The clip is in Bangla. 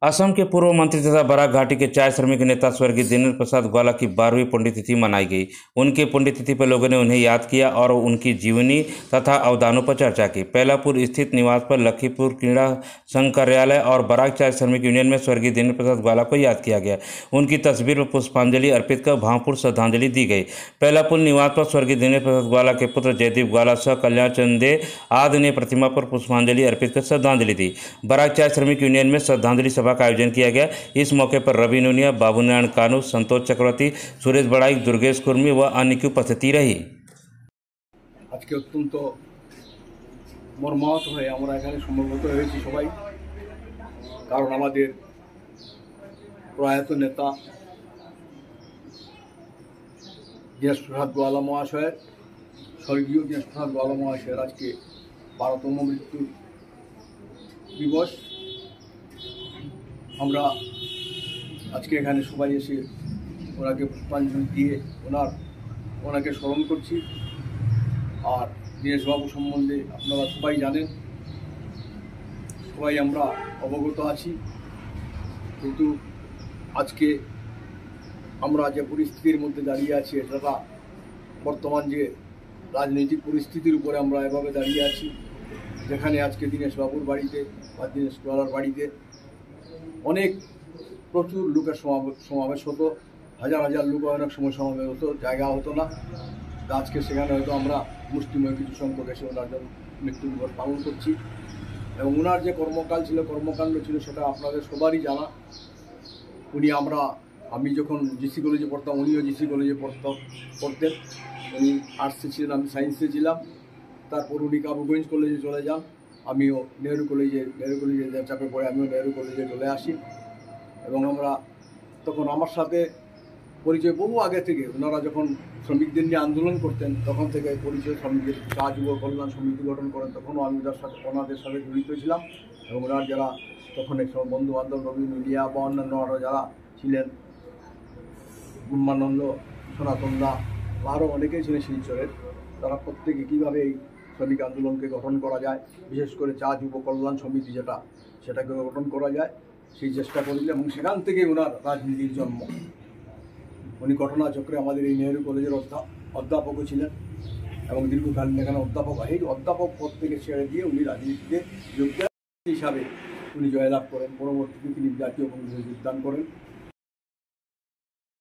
असम के पूर्व मंत्री तथा बराक घाटी के चाय श्रमिक नेता स्वर्गीय दिनेश प्रसाद ग्वाला की 12वीं पुण्यतिथि मनाई गई। उनके पुण्यतिथि पर लोगों ने उन्हें याद किया और उनकी जीवनी तथा अवदानों पर चर्चा की। पैलापुर स्थित निवास पर लखीमपुर क्रीड़ा संघ कार्यालय और बराक चाय श्रमिक यूनियन में स्वर्गीय दिनेश प्रसाद ग्वाला को याद किया गया। उनकी तस्वीर पर पुष्पांजलि अर्पित कर भावपूर्ण श्रद्धांजलि दी गई। पैलापुर निवास पर स्वर्गीय दिनेश प्रसाद ग्वाला के पुत्र जयदीप ग्वाला सह कल्याण चंदे आदि ने प्रतिमा पर पुष्पांजलि अर्पित कर श्रद्धांजलि दी। बराक चाय श्रमिक यूनियन में श्रद्धांजलि सभा का आयोजन किया गया। इस मौके पर रवि नूनिया, बाबू नारायण कानू, संतोष चक्रवर्ती, सुरेश बड़ाई, दुर्गेश कुर्मी व अन्य की उपस्थिति रही। आज के अत्यंत मर्माहत হয়ে আমরা এখানে সমবেত হয়েছি সবাই, কারণ আমাদের প্রয়াত নেতা দীনেশ প্রসাদ গোয়ালা মহাশয়ের, স্বর্গীয় দীনেশ প্রসাদ গোয়ালা মহাশয়ের আজকে 12তম মৃত্যু দিবস। আমরা আজকে এখানে সবাই এসে ওনাকে পুষ্পাঞ্জলি দিয়ে ওনাকে স্মরণ করছি। আর দীনেশবাবু সম্বন্ধে আপনারা সবাই জানেন, সবাই আমরা অবগত আছি, কিন্তু আজকে আমরা যে পরিস্থিতির মধ্যে দাঁড়িয়ে আছি, এটা বর্তমান যে রাজনৈতিক পরিস্থিতির উপরে আমরা এভাবে দাঁড়িয়ে আছি, যেখানে আজকে দীনেশবাবুর বাড়িতে বা দীনেশ গোয়ালার বাড়িতে প্রচুর লোকের সমাবেশ হতো, হাজার হাজার লোক অনেক সময় সমাবেশ হতো, জায়গা হতো না। আজকে সেখানে হয়তো আমরা মুষ্টিময় কিছু সংখ্যক এসে ওনার জন্য মৃত্যু দিবস পালন করছি। এবং ওনার যে কর্মকাণ্ড ছিল সেটা আপনাদের সবারই জানা। আমি যখন জিসি কলেজে পড়তাম, উনিও জিসি কলেজে পড়তেন। উনি আর্টসে ছিলেন, আমি সায়েন্সে ছিলাম। তারপর উনি কাবুগঞ্জ কলেজে চলে যান, আমিও নেহরু কলেজে চাপে পড়ে আমিও নেহরু কলেজে চলে আসি। এবং তখন আমার সাথে পরিচয় বহু আগে থেকে, ওনারা যখন শ্রমিকদের নিয়ে আন্দোলন করতেন তখন থেকে পরিচয়। শ্রমিকদের চা যুব কল্যাণ সমিতি গঠন করেন, তখনও আমি ওনাদের সাথে জড়িত ছিলাম। এবং ওনার যারা তখন সব বন্ধু বান্ধব, রবি নুলিয়া বা অন্যান্য আরও যারা ছিলেন, ব্রহ্মানন্দ, সনাতন দা, আরও অনেকেই ছিলেন শিলচরের, তারা প্রত্যেকে কীভাবে এই শ্রমিক আন্দোলনকে গঠন করা যায়, বিশেষ করে চা যুব কল্যাণ সমিতি সেটাকে গঠন করা যায় সেই চেষ্টা করলেন। এবং সেখান থেকে ওনার রাজনীতির জন্ম। উনি ঘটনাচক্রে আমাদের এই নেহরু কলেজের অধ্যাপকও ছিলেন এবং দীর্ঘকালীন এখানে অধ্যাপক পদ থেকে ছেড়ে দিয়ে উনি রাজনীতিতে যোগদান হিসাবে উনি জয়লাভ করেন। পরবর্তীতে তিনি জাতীয় কংগ্রেসে যোগদান করেন।